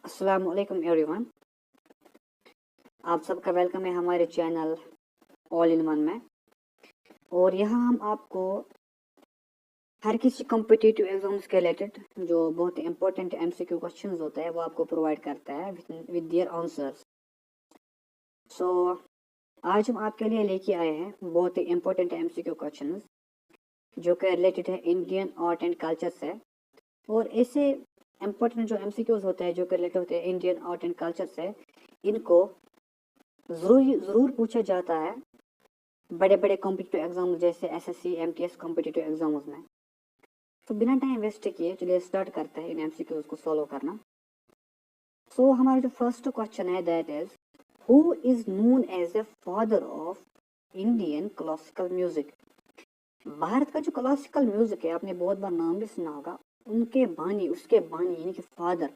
अस्सलाम वालेकुम एवरीवन। आप सबका वेलकम है हमारे चैनल ऑल इन वन में। और यहाँ हम आपको हर किसी कॉम्पिटिटिव एग्जाम्स के रिलेटेड जो बहुत इंपॉर्टेंट एमसीक्यू क्वेश्चंस होते हैं वो आपको प्रोवाइड करता है विद देयर आंसर्स। सो आज हम आपके लिए लेके आए हैं बहुत ही इंपॉर्टेंट एमसीक्यू क्वेश्चंस जो कि रिलेटेड है इंडियन आर्ट एंड कल्चर से। और ऐसे इंपॉर्टेंट जो एमसीक्यूज होते हैं जो कि रिलेटेड होते हैं इंडियन आर्ट एंड कल्चर से, इनको ज़रूर पूछा जाता है बड़े बड़े कॉम्पिटिटिव एग्जाम जैसे एसएससी एमटीएस कॉम्पिटिटिव एग्जाम्स में। तो बिना टाइम वेस्ट किए चलिए स्टार्ट करते हैं इन एमसीक्यूज को सॉल्व करना। सो हमारा जो फर्स्ट क्वेश्चन है that is who is known as the father of Indian classical music. Bharat का जो क्लासिकल म्यूजिक है आपने बहुत बार नाम भी सुना होगा। उसके बानी यानी कि फादर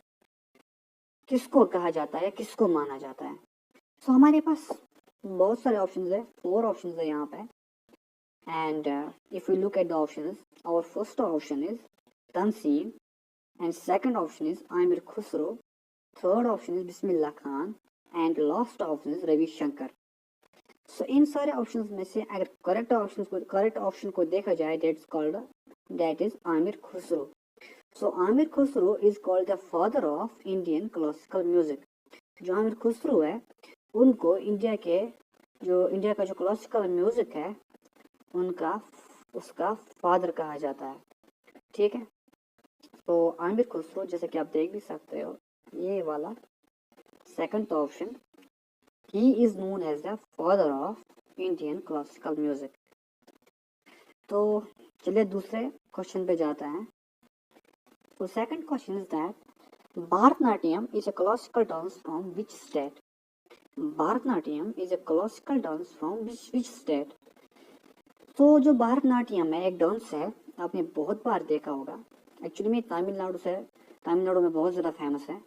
किसको कहा जाता है, किसको माना जाता है। सो हमारे पास बहुत सारे ऑप्शंस है, 4 ऑप्शंस है यहाँ पे। And if we look at the options, our first option is Tanseem, and second option is Amir Khusro, third option is Bismillah Khan, and last option is Ravi Shankar. So इन सारे options में से अगर correct option को देखा जाए that is Amir Khusro. So Amir Khusro is called the father of Indian classical music. जो आमिर खुसरो है उनको इंडिया का जो क्लासिकल म्यूजिक है उसका फादर कहा जाता है। ठीक है, तो आमिर खुसरो जैसे कि आप देख भी सकते हो ये वाला second option, he is known as the father of Indian classical music. तो चलिए दूसरे क्वेश्चन पे जाते हैं। तो second question is that Bharatanatyam is a classical dance from which state. Bharatanatyam is a classical dance from which state. तो जो भारतनाट्यम है एक डांस है, आपने बहुत बार देखा होगा। एक्चुअली में तमिलनाडु में बहुत ज़्यादा फेमस है।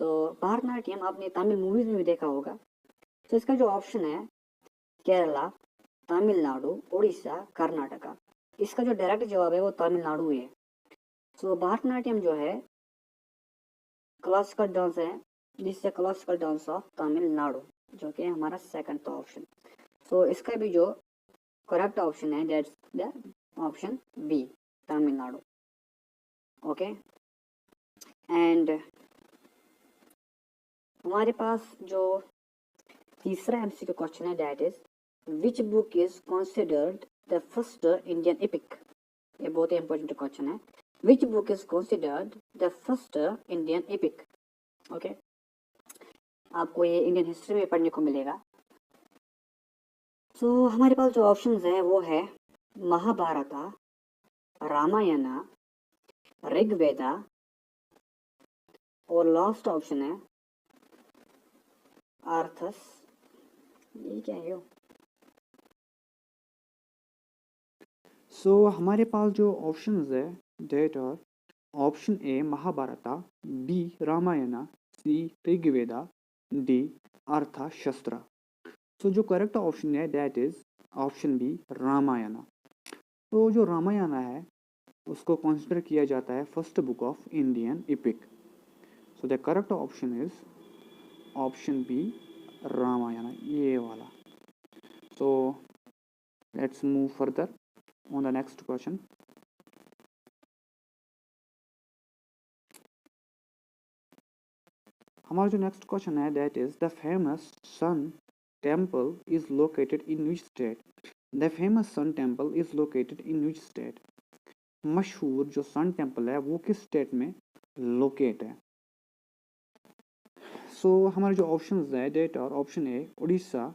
तो भारतनाट्यम आपने तमिल मूवीज में भी देखा होगा। तो इसका जो ऑप्शन है केरला, तमिलनाडु, उड़ीसा, कर्नाटका। इसका जो डायरेक्ट जवाब है वो तमिलनाडु है। तो भारतनाट्यम जो है क्लासिकल डांस है, this is classical dance of Tamil Nadu, जो कि हमारा सेकंड ऑप्शन। तो इसका भी जो करेक्ट ऑप्शन है that's the option B, Tamil Nadu. Okay, and हमारे पास जो तीसरा एमसीक्यू क्वेश्चन है that is which book is considered the first Indian epic. ये बहुत ही इंपॉर्टेंट क्वेश्चन है। Which book is considered the first Indian epic. Okay, आपको ये इंडियन हिस्ट्री में पढ़ने को मिलेगा। तो हमारे पास जो ऑप्शंस है वो है महाभारता, रामायणा, ऋग्वेदा, और लास्ट ऑप्शन है आर्थस। ये क्या है? सो हमारे पास जो ऑप्शंस है that are option A Mahabharata, B Ramayana, C Rigveda, D Arthashastra. So जो करेक्ट ऑप्शन है that is option B Ramayana. तो जो रामायणा है उसको कंसिडर किया जाता है first book of Indian epic. So the correct option is option B Ramayana, ये वाला। So let's move further on the next question. हमारा जो नेक्स्ट क्वेश्चन है that is the famous sun temple is located in which state. The famous sun temple is located in which state. मशहूर जो sun temple है वो किस state में locate है। सो हमारे जो ऑप्शंस है that are option A Orissa,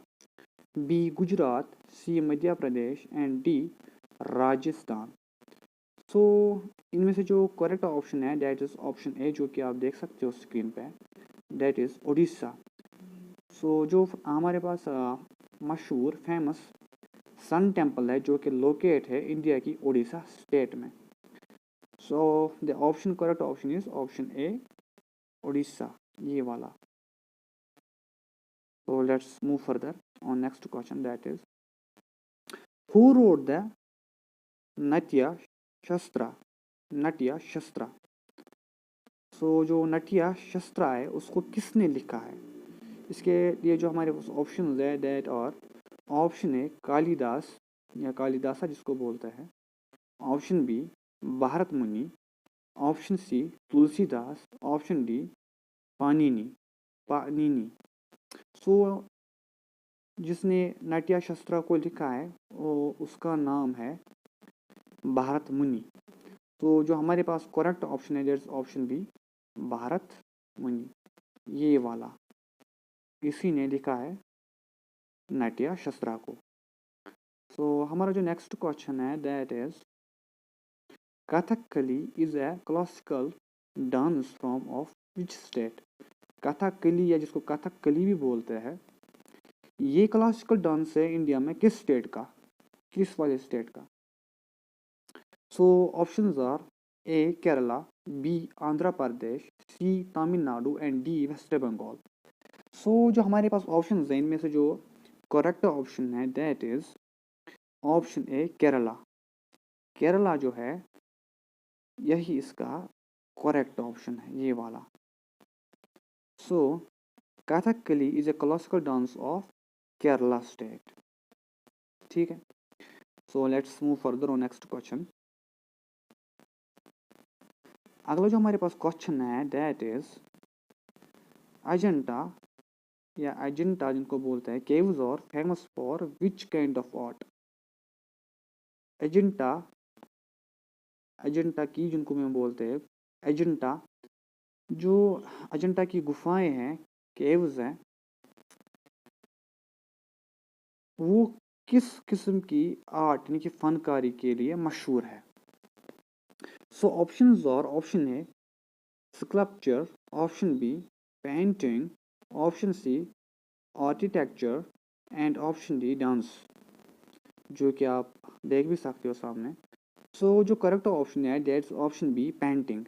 B Gujarat, C Madhya Pradesh, and D Rajasthan. So इनमें से जो करेक्ट ऑप्शन है दैट इज ऑप्शन ए, जो कि आप देख सकते हो स्क्रीन पे, दैट इज उड़ीसा। सो जो हमारे पास मशहूर फेमस सन टेम्पल है जो कि लोकेट है इंडिया की उड़ीसा स्टेट में। So the option correct option is option A Orissa, ये वाला। So let's move further on next question, that is who wrote the Natya Shastra। Natya Shastra। सो जो नटिया शस्त्रा है उसको किसने लिखा है? इसके लिए जो हमारे पास ऑप्शन है दैट और ऑप्शन ए कालिदास या कालिदासा जिसको बोलते हैं, option B Bharat Muni, option C Tulsidas, option D Panini Panini. So जिसने नाट्य शस्त्र को लिखा है वो उसका नाम है भारत मुनि। तो जो हमारे पास करेक्ट ऑप्शन है दैट्स ऑप्शन बी भारत मुनि, ये वाला, इसी ने लिखा है नाट्य शस्त्र को। सो हमारा जो नेक्स्ट क्वेश्चन है that is Kathakali is a classical dance form of which state? Kathakali या जिसको कथकली भी बोलते हैं, ये क्लासिकल डांस है इंडिया में किस स्टेट का, किस वाले स्टेट का? So options are A Kerala, B Andhra Pradesh, C Tamil Nadu and D West Bengal. So जो हमारे पास ऑप्शन है इनमें से जो करेक्ट ऑप्शन है that is option A Kerala. Kerala जो है यही इसका करेक्ट ऑप्शन है, ये वाला। So Kathakali is a classical dance of Kerala state. ठीक है, सो let's move further on next question. अगला जो हमारे पास क्वेश्चन है दैट इज अजंता या अजंता जिनको बोलते हैं केव्स और famous for which kind of art? Ajanta Ajanta की जिनको हम बोलते हैं अजंता, जो अजंता की गुफाएं हैं, केव्स हैं, वो किस किस्म की आर्ट यानी कि फनकारी के लिए मशहूर है? सो ऑप्शंस और option A sculpture, option B painting, option C architecture and option D dance, जो कि आप देख भी सकते हो सामने। सो जो करेक्ट ऑप्शन है दैट्स ऑप्शन बी पेंटिंग।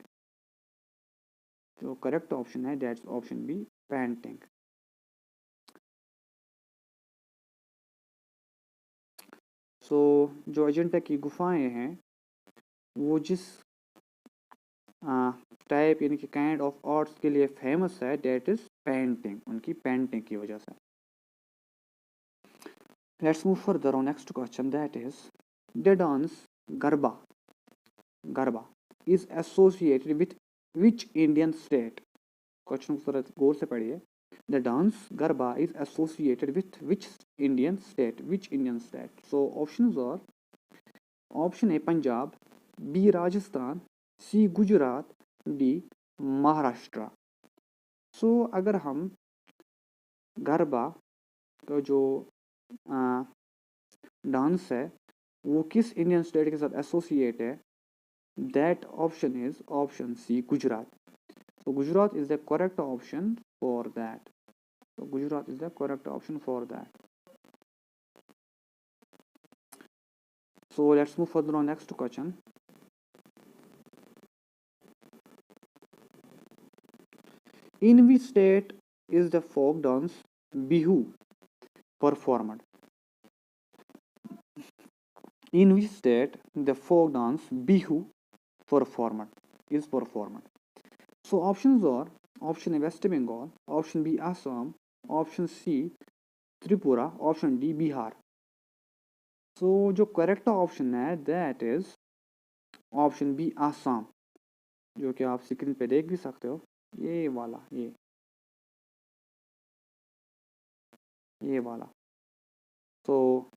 जो करेक्ट ऑप्शन है दैट्स ऑप्शन बी पेंटिंग। सो जो अजंता की गुफाएं हैं वो जिस टाइप यानी कि काइंड ऑफ आर्ट्स के लिए फेमस है दैट इज पेंटिंग, उनकी पेंटिंग की वजह से। Let's move further on next question that is the dance garba garba is associated with which Indian state? Question को थोड़ा गौर से पढ़िए। The dance garba is associated with which Indian state, which Indian state? So options are option A Punjab, B Rajasthan, C Gujarat, D Maharashtra. So अगर हम गरबा का जो dance है वो किस इंडियन स्टेट के साथ एसोसिएट है, that option is option C Gujarat. So Gujarat is the correct option for that. So Gujarat is the correct option for that. So let's move further on next question. In which state is the folk dance Bihu performed? In which state the folk dance Bihu is performed? So options are option A West Bengal, option B Assam, option C Tripura, option D Bihar. So जो correct option है that is option B Assam, जो कि आप screen पे देख भी सकते हो, ये वाला, ये वाला। तो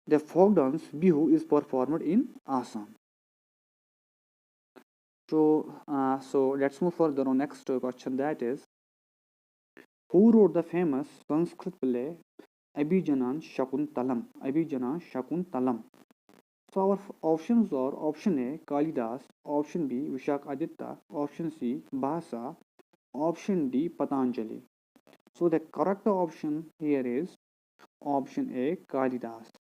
the folk dance Bihu is performed in Assam. So let's move further on next question that is who wrote the famous Sanskrit play Abhijanan Shakuntalam? Abhijanan Shakuntalam. So our options are option A Kalidas, option B Vishakaditya, option C Bhasa, option D Patanjali. So the correct option here is option A Kalidas.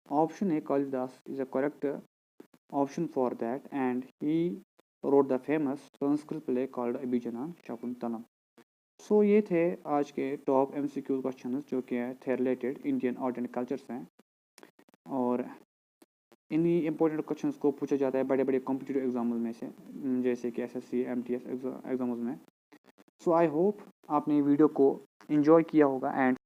Option A Kalidas is a correct option for that, and he wrote the famous Sanskrit play called Abhijanan Shakuntalam. So ये थे आज के top MCQ questions जो कि थे related Indian art and culture से। और इन्हीं इंपॉर्टेंट क्वेश्चंस को पूछा जाता है बड़े बड़े कॉम्पिटिटिव एग्जाम्स में से, जैसे कि SSC MTS एग्जाम्स में। सो आई होप आपने वीडियो को एंजॉय किया होगा एंड